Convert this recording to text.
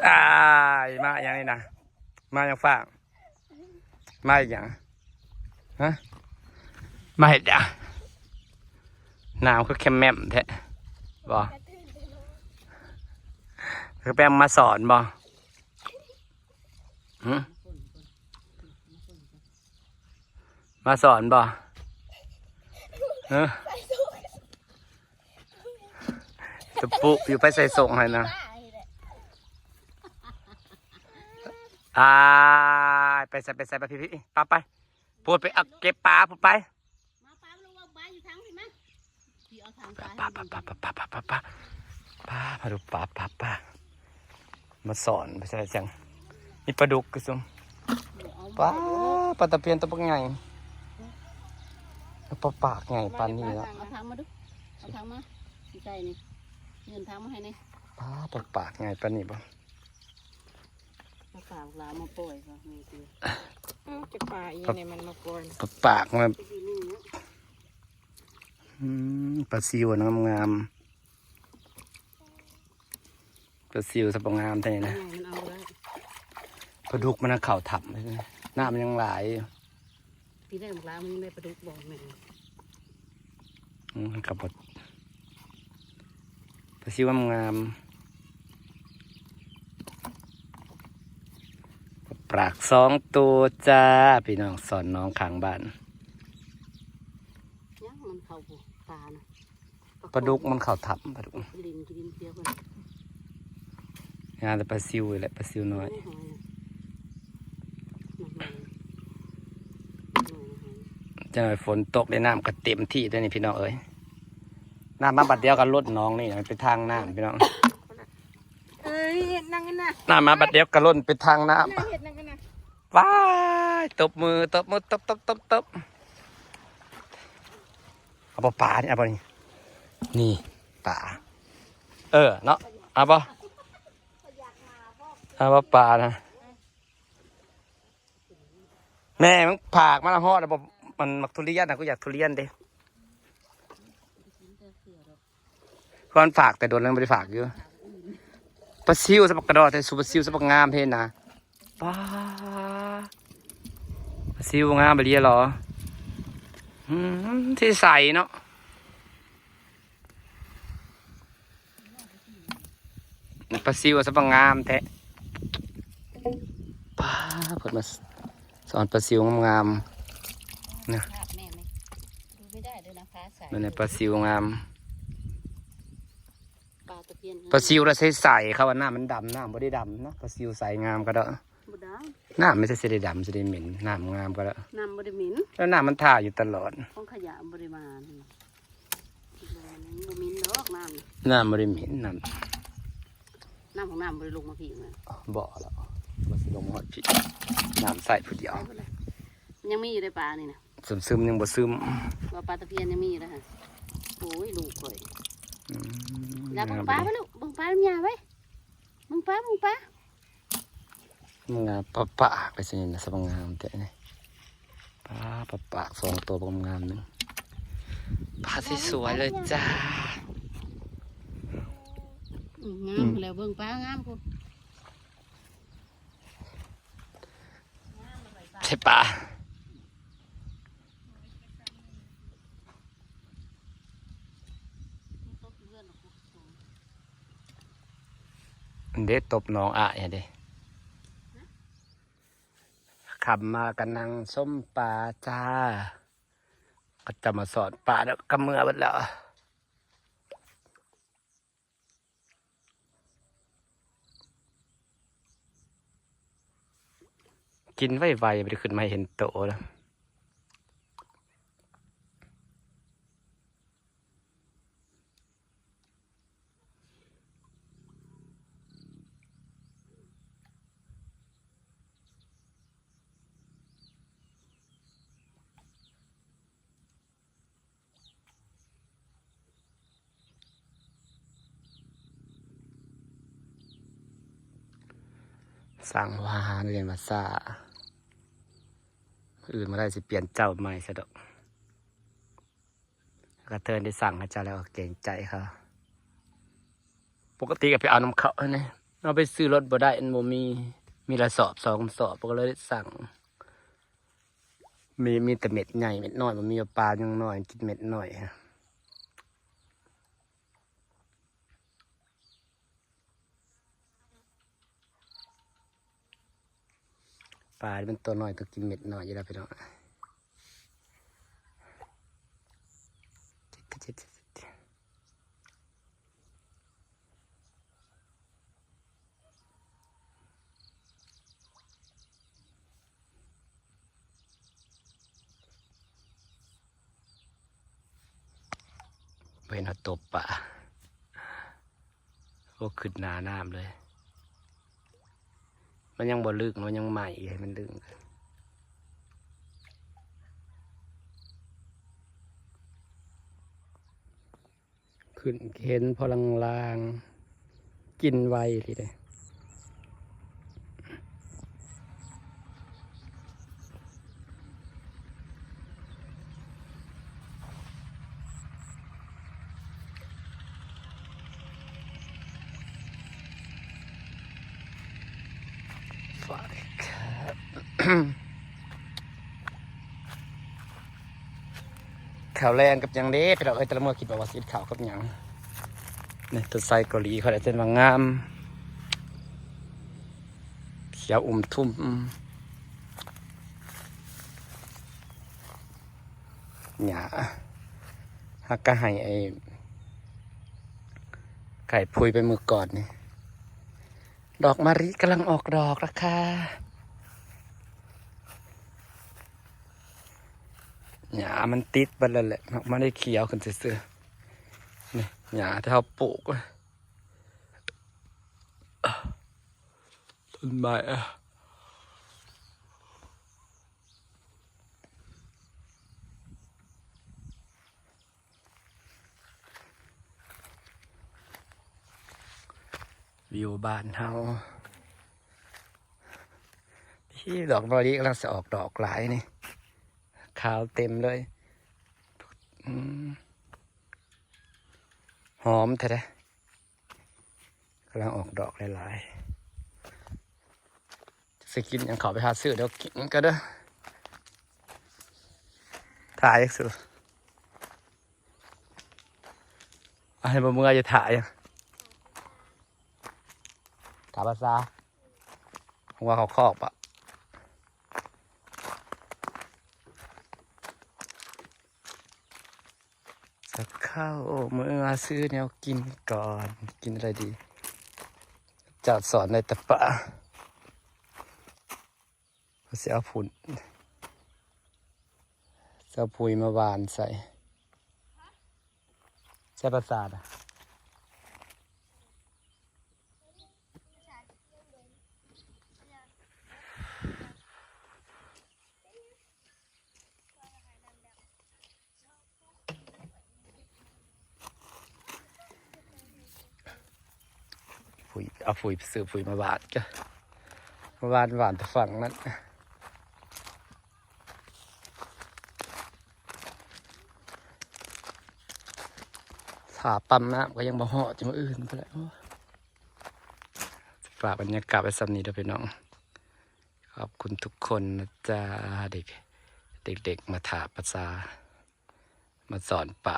อ้ายมาอย่างนี้นะมาอย่างฝากมาอย่างฮะมาเห็ดอ่ะน้ำคือแคมแมมแท้บ่คือแปมมาสอนบ่มาสอนบ่จะปุ๊อยู่ไปใส่ส่งให้นะไปใส่ไปพี่ปลาไปพูดไปเอาเก็บปลาพูดไปมาปลาลงมาปลาอยู่ทางเห็นไหมพี่เอาทางปลามาดูปลามาสอนไปใส่จังนี่ปลาดุกกระซุมปลาตะเพียนตัวปักไงปลาปากไงปลานี่แล้วเอาทางมาดูเอาทางมาใส่นี่เงินทางมาให้นี่ปลาปากไงปลานี่บ่ปลาลามาปล่อยก็มีคือจะปลาอีเนี่ยมันมาปล่อยปลาปากมันปลาซิวงามปลาซิวสับงามเท่านี้นะปลาดุกมันเข่าถับหน้ามันยังหลายพี่ได้หมดแล้วมันได้ปลาดุกบ่อยแม่กับบดปลาซิวงามปลาก2 ตัวจ้าพี่น้องสอนน้องข้างบ้านยังมันเข่าปลานะปลาดุกมันเข่าถับปลาดุกลินกินเปียกมันงานแต่ปลาซิวแหละปลาซิวน้อยจะหน่อยฝนตกได้น้ำก็เต็มที่ด้วยนี่พี่น้องเอ้ยน้ำมาบัดเดียวกันรถน้องนี่มันเป็นทางน้ำพี่น้องนั่งกันนะน้ำมาบัดเดียวกันล้นเป็นทางน้ำว้ายตบมือตบเอาปลาเนี่ยเอาปลานี่ปลาเนาะเอาปลานะแม่มันผากมันฮอดแล้วมันมักทุเรียนนะก็อยากทุเรียนเด้ก่อนฝากแต่โดนแล้วไม่ได้ฝากเยอะปลาซิวสปักกระดอแต่สุปลาซิวสปักงามเพนนะปลาซิวงามไปเรียหรอที่ใส่เนาะปลาซิวสปักงามแท้ปลาเปิดมาสอนปลาซิวงามนะมันในปลาซิวงามปลาซิวเราใส่เขาว่าหน้ามันดำหน้าไม่ได้ดำนะปลาซิวใส่งามก็ได้หน้าไม่ใช่สีดำสีเหม็นหน้างามก็ได้น้ำบริมินแล้วหน้ามันท่าอยู่ตลอดของขยะบริมาณบริมินดอกหน้าบริเหม็นน้ำของน้ำบริลงมาพี่เลยบ่อแล้วมาสิลงหอดพี่น้ำใส่ผู้เดียวยังมีอยู่ในปลานี่นะซึมยังบ่ซึมว่าปลาตะเพียนยังมีอยู่นะฮะโอ้ยลูกเลยอย่าบังปลาไปลูกบังปลาน้ำยาไว้บังปลางามปะไปสินะสบงามแต่นี่ปะ2 ตัวงามนึงปลาสวยเลยจ้างามแล้วเบิ่งปลางามคุณใช่ปลาเด็ดตบน้องเด้ขับมากันนั่งส้มปลาจ้าก็จะมาสอนปลาแล้วกำมือหมดแล้วกินไวๆไปขึ้นมาเห็นโตแล้วสั่งว่าเรียนภาษาอื่นมาได้สิเปลี่ยนเจ้าใหม่ซะดอกกระเทินได้สั่งให้เจ้าแล้วเก่งใจเขาปกติก็ไปเอาน้ำเขาเนี่ย เอาไปซื้อรถบ่ได้อันบ่มีละสอบ2 สอบก็เลยสั่งมีแต่เม็ดใหญ่เม็ดน้อยมันมีปลายังน้อยกินเม็ดน้อยฮะปลาเป็นตัวน้อยต้องกินเม็ดน้อยอยู่แล้วพี่น้องเป็นเอาตบปลาก็ขึ้นหนาน้ำเลยมันยังบ่ลึกมันยังใหม่ให้มันลึกขึ้นเห็นพอลางๆกินไวทีเดียวฝากครับ ข่าวแรงกับหยังเด้พี่เราแต่ละเมื่อคิดว่าสิข่าวกับหยังนี่ตัวไซเกาหลีเขาได้เป็นว่างามเขียวทุ่มหยาฮักกะให้ไอ้ไก่พุยไปมือก่อนนี่ดอกมะลิกำลังออกดอกแล้วค่ะหญ้ามันติดไปแล้วแหละมันได้เขียวขึ้นเสื่อๆนี่หญ้าที่เขาปลูกต้นไม้วิวบ้านเฮาที่ดอกมะลิกำลังจะออกดอกหลายนี่ขาวเต็มเลยหอมแท้ๆกำลังออกดอกหลายๆจะกินยังขอไปหาซื้อเดี๋ยวกินก็ได้ถ่ายสุดให้บ่เมื่อจะถ่ายถามภาษาว่าเขาครอบอะจะเข้าเมื่อซื้อแนวกินก่อนกินอะไรดีจัดสอนในตะปะเสียผุนเสียพุยมาวานใส่ใช่ประสาทอ่ะเอาปุ๋ยซื้อปุ๋ยมาหวานก็มาหวานแต่ฝั่งนั้นถาปั๊มน้ำก็ยังบ่เหาะจะมาอื่นไปแล้วฝากบรรยากาศไว้สำนีด้วยพี่น้องขอบคุณทุกคนนะจ๊ะเด็กๆมาถาภาษามาสอนป่า